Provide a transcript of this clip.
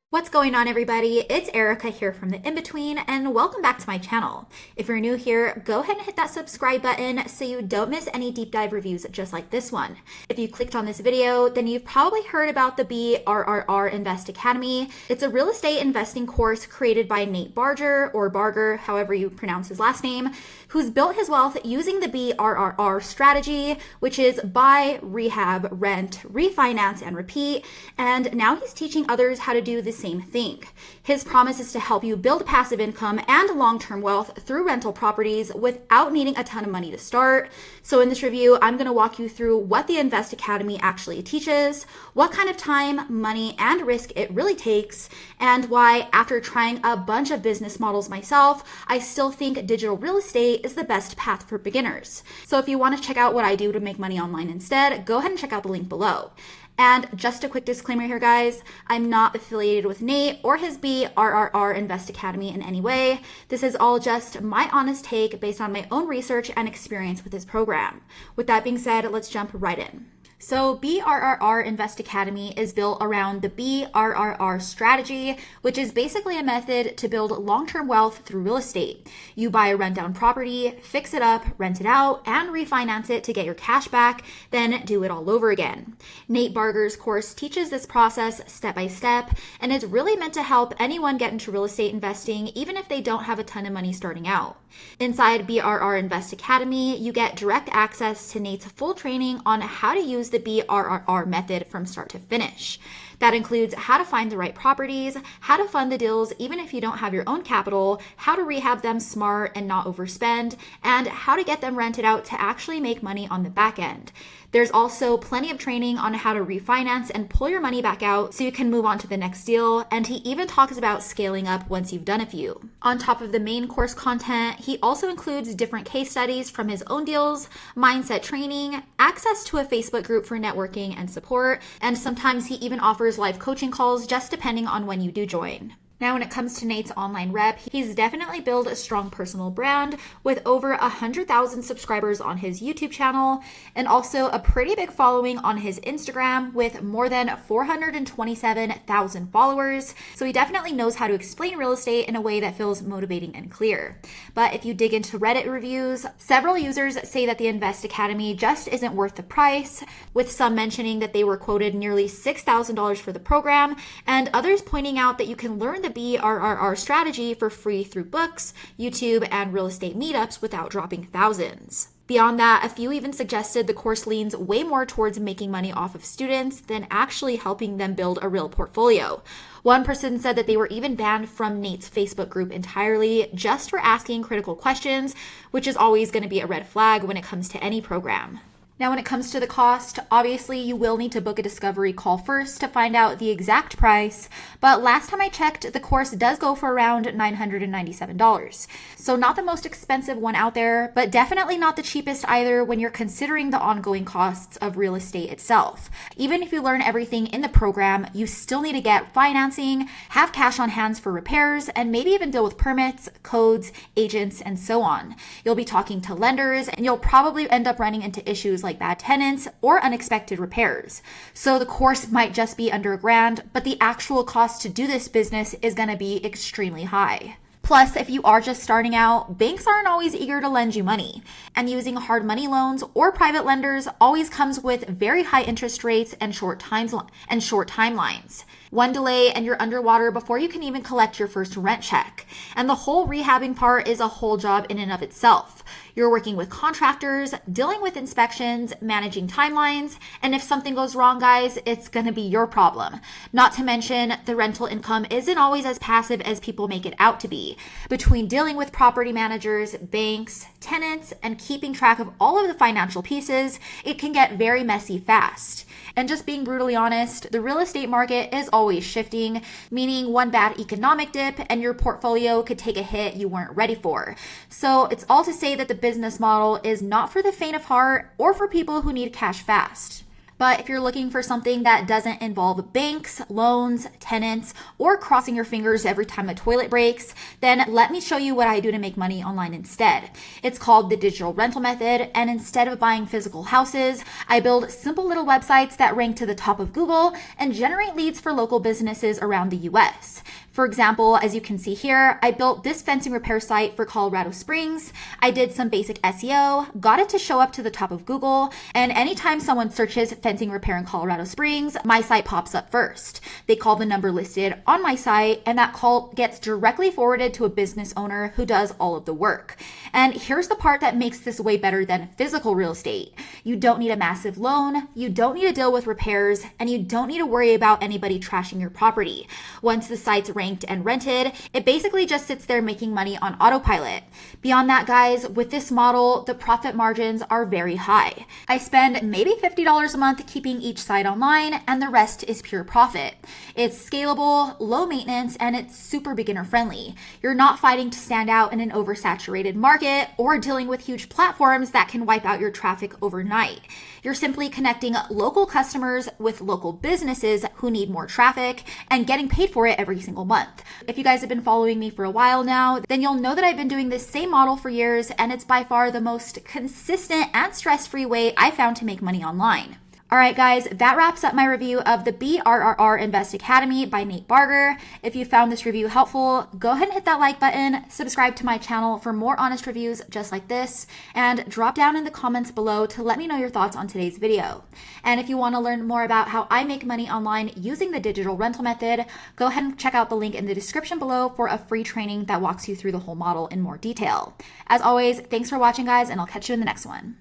What's going on, everybody? It's Erica here from The In-Between, and welcome back to my channel. If you're new here, go ahead and hit that subscribe button so you don't miss any deep dive reviews just like this one. If you clicked on this video, then you've probably heard about the BRRR Invest Academy. It's a real estate investing course created by Nate Barger, or Barger, however you pronounce his last name, who's built his wealth using the BRRR strategy, which is buy, rehab, rent, refinance, and repeat. And now he's teaching others how to do the same thing. His promise is to help you build passive income and long-term wealth through rental properties without needing a ton of money to start. So in this review, I'm going to walk you through what the Invest Academy actually teaches, what kind of time, money, and risk it really takes, and why, after trying a bunch of business models myself, I still think digital real estate is the best path for beginners. So if you want to check out what I do to make money online instead, go ahead and check out the link below. And just a quick disclaimer here, guys, I'm not affiliated with Nate or his BRRR Invest Academy in any way. This is all just my honest take based on my own research and experience with this program. With that being said, let's jump right in. So BRRR Invest Academy is built around the BRRR strategy, which is basically a method to build long-term wealth through real estate. You buy a rundown property, fix it up, rent it out, and refinance it to get your cash back, then do it all over again. Nate Barger's course teaches this process step by step, and it's really meant to help anyone get into real estate investing, even if they don't have a ton of money starting out. Inside BRRR Invest Academy, you get direct access to Nate's full training on how to use the BRRR method from start to finish. That includes how to find the right properties, how to fund the deals even if you don't have your own capital, how to rehab them smart and not overspend, and how to get them rented out to actually make money on the back end. There's also plenty of training on how to refinance and pull your money back out so you can move on to the next deal, and he even talks about scaling up once you've done a few. On top of the main course content, he also includes different case studies from his own deals, mindset training, access to a Facebook group for networking and support, and sometimes he even offers live coaching calls just depending on when you do join. Now, when it comes to Nate's online rep, he's definitely built a strong personal brand with over 100,000 subscribers on his YouTube channel and also a pretty big following on his Instagram with more than 427,000 followers. So he definitely knows how to explain real estate in a way that feels motivating and clear. But if you dig into Reddit reviews, several users say that the Invest Academy just isn't worth the price, with some mentioning that they were quoted nearly $6,000 for the program, and others pointing out that you can learn the BRRR strategy for free through books, YouTube, and real estate meetups without dropping thousands. Beyond that, a few even suggested the course leans way more towards making money off of students than actually helping them build a real portfolio. One person said that they were even banned from Nate's Facebook group entirely just for asking critical questions, which is always going to be a red flag when it comes to any program. Now, when it comes to the cost, obviously you will need to book a discovery call first to find out the exact price, but last time I checked, the course does go for around $997. So not the most expensive one out there, but definitely not the cheapest either when you're considering the ongoing costs of real estate itself. Even if you learn everything in the program, you still need to get financing, have cash on hand for repairs, and maybe even deal with permits, codes, agents, and so on. You'll be talking to lenders, and you'll probably end up running into issues like bad tenants or unexpected repairs. So the course might just be under $1,000, but the actual cost to do this business is going to be extremely high. Plus, if you are just starting out, banks aren't always eager to lend you money. And using hard money loans or private lenders always comes with very high interest rates and short timelines. One delay and you're underwater before you can even collect your first rent check. And the whole rehabbing part is a whole job in and of itself. You're working with contractors, dealing with inspections, managing timelines, and if something goes wrong, guys, it's going to be your problem. Not to mention, the rental income isn't always as passive as people make it out to be. Between dealing with property managers, banks, tenants, and keeping track of all of the financial pieces, it can get very messy fast. And just being brutally honest, the real estate market is always shifting, meaning one bad economic dip and your portfolio could take a hit you weren't ready for. So it's all to say that the business model is not for the faint of heart or for people who need cash fast. But if you're looking for something that doesn't involve banks, loans, tenants, or crossing your fingers every time a toilet breaks, then let me show you what I do to make money online instead. It's called the digital rental method, and instead of buying physical houses, I build simple little websites that rank to the top of Google and generate leads for local businesses around the US. For example, as you can see here, I built this fencing repair site for Colorado Springs. I did some basic SEO, got it to show up to the top of Google, and anytime someone searches fencing repair in Colorado Springs, my site pops up first. They call the number listed on my site, and that call gets directly forwarded to a business owner who does all of the work. And here's the part that makes this way better than physical real estate. You don't need a massive loan, you don't need to deal with repairs, and you don't need to worry about anybody trashing your property. Once the site's ranked and rented, it basically just sits there making money on autopilot. Beyond that, guys, with this model, the profit margins are very high. I spend maybe $50 a month keeping each site online, and the rest is pure profit. It's scalable, low maintenance, and it's super beginner friendly. You're not fighting to stand out in an oversaturated market or dealing with huge platforms that can wipe out your traffic overnight. You're simply connecting local customers with local businesses who need more traffic and getting paid for it every single month. If you guys have been following me for a while now, then you'll know that I've been doing this same model for years, and it's by far the most consistent and stress-free way I found to make money online. All right, guys, that wraps up my review of the BRRR Invest Academy by Nate Barger. If you found this review helpful, go ahead and hit that like button, subscribe to my channel for more honest reviews just like this, and drop down in the comments below to let me know your thoughts on today's video. And if you want to learn more about how I make money online using the digital rental method, go ahead and check out the link in the description below for a free training that walks you through the whole model in more detail. As always, thanks for watching, guys, and I'll catch you in the next one.